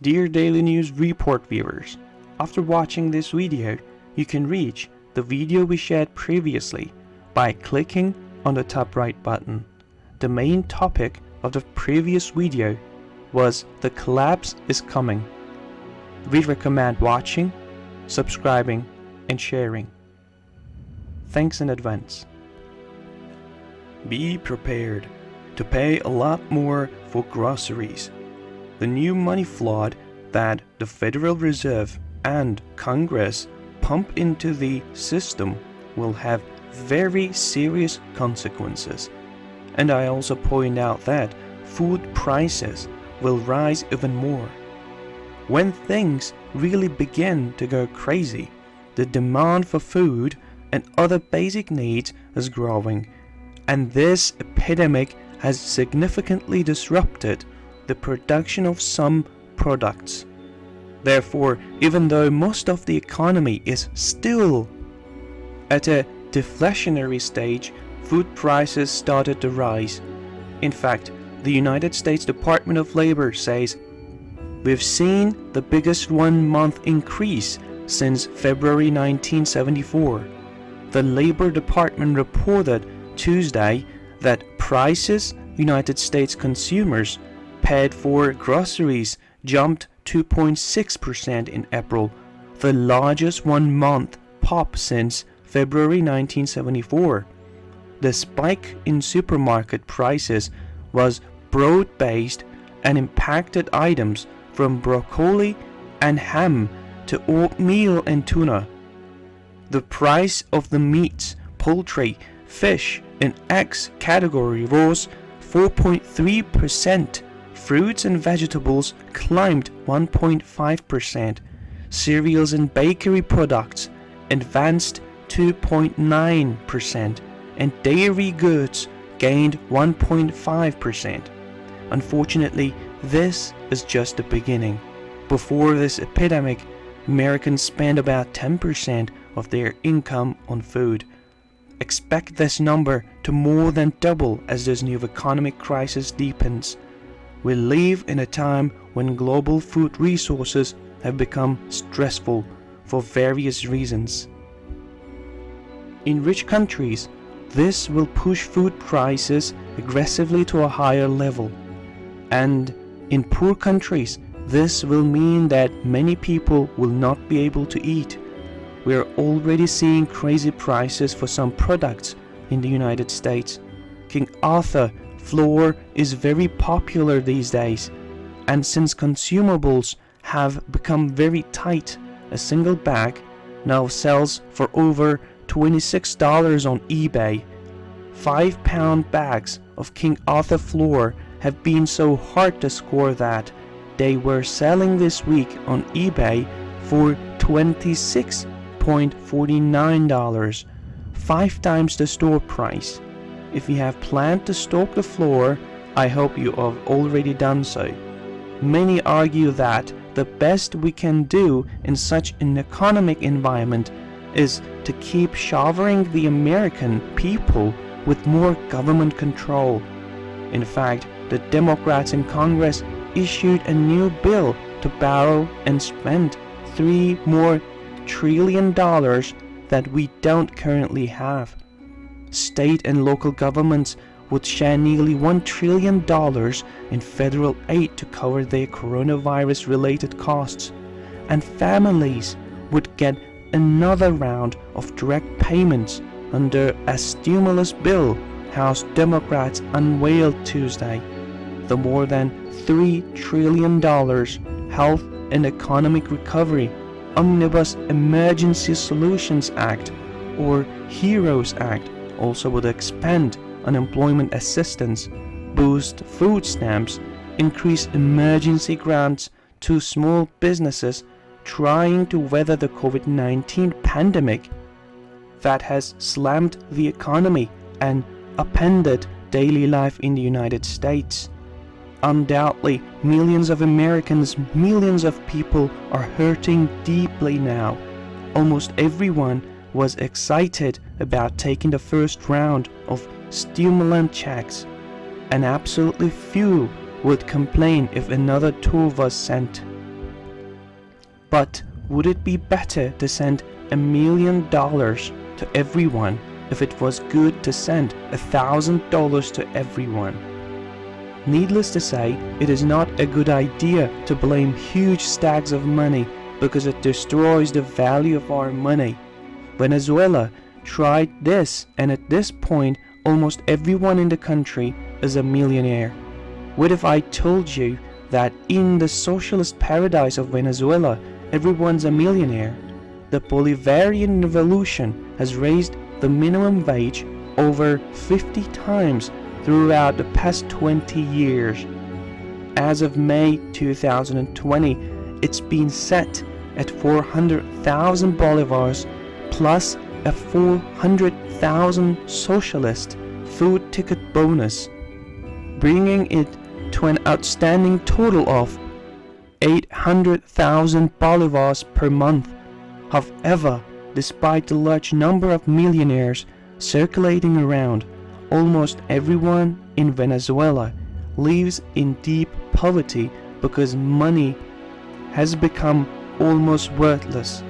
Dear Daily News Report viewers, after watching this video, you can reach the video we shared previously by clicking on the top right button. The main topic of the previous video was the collapse is coming. We recommend watching, subscribing, and sharing. Thanks in advance. Be prepared to pay a lot more for groceries. The new money flood that the Federal Reserve and Congress pump into the system will have very serious consequences. And I also point out that food prices will rise even more. When things really begin to go crazy, the demand for food and other basic needs is growing, and this epidemic has significantly disrupted the production of some products. Therefore, even though most of the economy is still at a deflationary stage, food prices started to rise. In fact, the United States Department of Labor says, "We've seen the biggest one-month increase since February 1974. The Labor Department reported Tuesday that prices United States consumers paid for groceries jumped 2.6% in April, the largest one-month pop since February 1974. The spike in supermarket prices was broad-based and impacted items from broccoli and ham to oatmeal and tuna. The price of the meats, poultry, fish, and eggs category rose 4.3%. Fruits and vegetables climbed 1.5%. Cereals and bakery products advanced 2.9%, and dairy goods gained 1.5%. Unfortunately, this is just the beginning. Before this epidemic, Americans spent about 10% of their income on food. Expect this number to more than double as this new economic crisis deepens. We live in a time when global food resources have become stressful for various reasons. In rich countries, this will push food prices aggressively to a higher level. And in poor countries, this will mean that many people will not be able to eat. We are already seeing crazy prices for some products in the United States. King Arthur flour is very popular these days, and since consumables have become very tight, a single bag now sells for over $26 on eBay. 5-pound bags of King Arthur flour have been so hard to score that they were selling this week on eBay for $26.49, 5 times the store price. If you have planned to stock the flour, I hope you have already done so. Many argue that the best we can do in such an economic environment is to keep showering the American people with more government control. In fact, the Democrats in Congress issued a new bill to borrow and spend $3 more trillion that we don't currently have. State and local governments would share nearly $1 trillion in federal aid to cover their coronavirus-related costs, and families would get another round of direct payments under a stimulus bill House Democrats unveiled Tuesday. The more than $3 trillion Health and Economic Recovery Omnibus Emergency Solutions Act, or HEROES Act, also would expand unemployment assistance, boost food stamps, increase emergency grants to small businesses trying to weather the COVID-19 pandemic that has slammed the economy and upended daily life in the United States. Undoubtedly, millions of Americans, millions of people are hurting deeply now. Almost everyone was excited about taking the first round of stimulant checks, and absolutely few would complain if another tool was sent. But would it be better to send $1 million to everyone if it was good to send $1,000 to everyone? Needless to say, it is not a good idea to blame huge stacks of money because it destroys the value of our money. Venezuela tried this, and at this point, almost everyone in the country is a millionaire. What if I told you that in the socialist paradise of Venezuela, everyone's a millionaire? The Bolivarian Revolution has raised the minimum wage over 50 times throughout the past 20 years. As of May 2020, it's been set at 400,000 bolivars plus a 400,000 socialist food ticket bonus, bringing it to an outstanding total of 800,000 bolivars per month. However, despite the large number of millionaires circulating around, almost everyone in Venezuela lives in deep poverty because money has become almost worthless.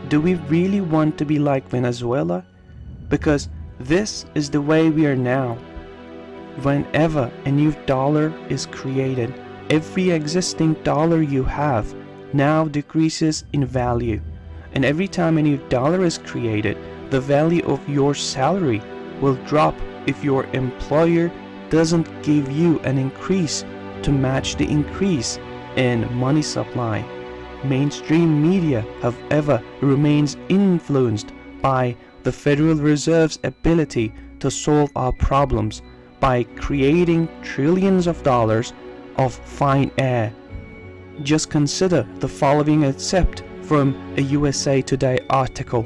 Do we really want to be like Venezuela? Because this is the way we are now. Whenever a new dollar is created, every existing dollar you have now decreases in value. And every time a new dollar is created, the value of your salary will drop if your employer doesn't give you an increase to match the increase in money supply. Mainstream media, however, remains influenced by the Federal Reserve's ability to solve our problems by creating trillions of dollars of fine air. Just consider the following excerpt from a USA Today article.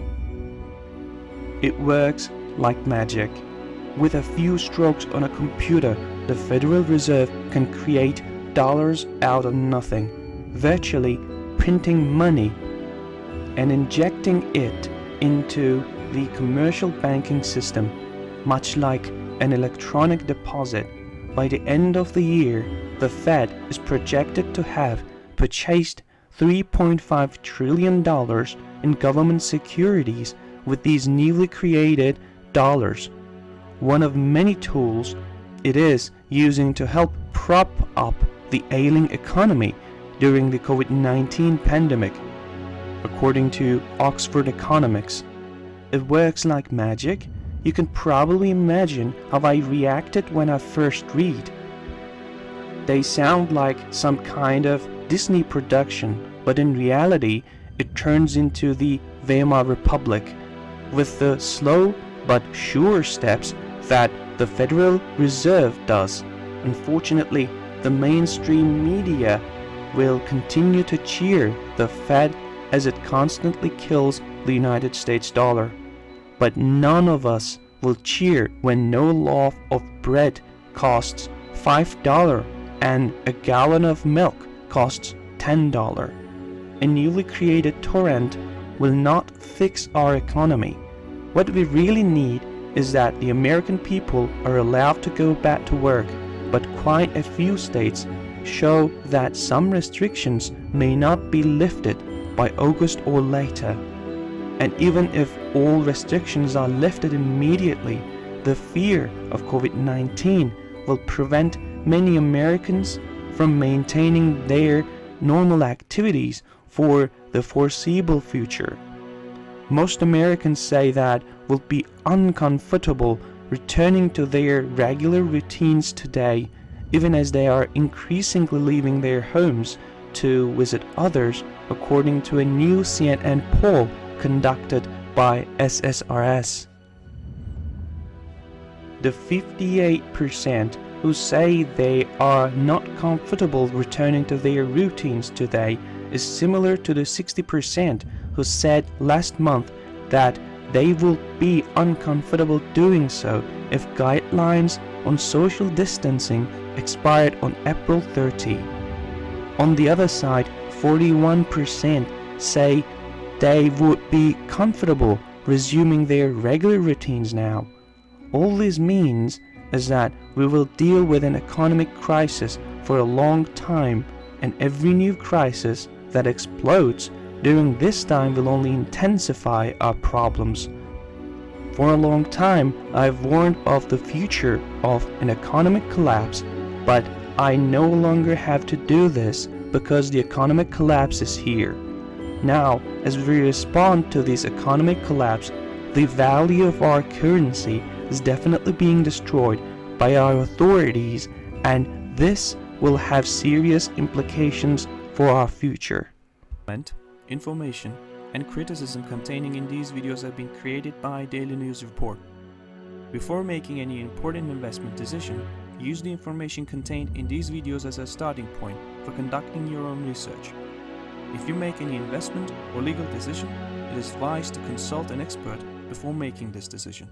It works like magic. With a few strokes on a computer, the Federal Reserve can create dollars out of nothing, virtually printing money and injecting it into the commercial banking system, much like an electronic deposit. By the end of the year, the Fed is projected to have purchased $3.5 trillion in government securities with these newly created dollars, one of many tools it is using to help prop up the ailing economy during the COVID-19 pandemic. According to Oxford Economics, it works like magic. You can probably imagine how I reacted when I first read. They sound like some kind of Disney production, but in reality, it turns into the Weimar Republic, with the slow but sure steps that the Federal Reserve does. Unfortunately, the mainstream media will continue to cheer the Fed as it constantly kills the United States dollar. But none of us will cheer when no loaf of bread costs $5 and a gallon of milk costs $10. A newly created torrent will not fix our economy. What we really need is that the American people are allowed to go back to work, but quite a few states show that some restrictions may not be lifted by August or later. And even if all restrictions are lifted immediately, the fear of COVID-19 will prevent many Americans from maintaining their normal activities for the foreseeable future. Most Americans say that will be uncomfortable returning to their regular routines today, even as they are increasingly leaving their homes to visit others, according to a new CNN poll conducted by SSRS. The 58% who say they are not comfortable returning to their routines today is similar to the 60% who said last month that they will be uncomfortable doing so if guidelines on social distancing expired on April 30. On the other side, 41% say they would be comfortable resuming their regular routines now. All this means is that we will deal with an economic crisis for a long time, and every new crisis that explodes during this time will only intensify our problems. For a long time, I've warned of the future of an economic collapse, but I no longer have to do this because the economic collapse is here. Now, as we respond to this economic collapse, the value of our currency is definitely being destroyed by our authorities, and this will have serious implications for our future. Information and criticism containing in these videos have been created by Daily News Report. Before making any important investment decision, use the information contained in these videos as a starting point for conducting your own research. If you make any investment or legal decision, it is advised to consult an expert before making this decision.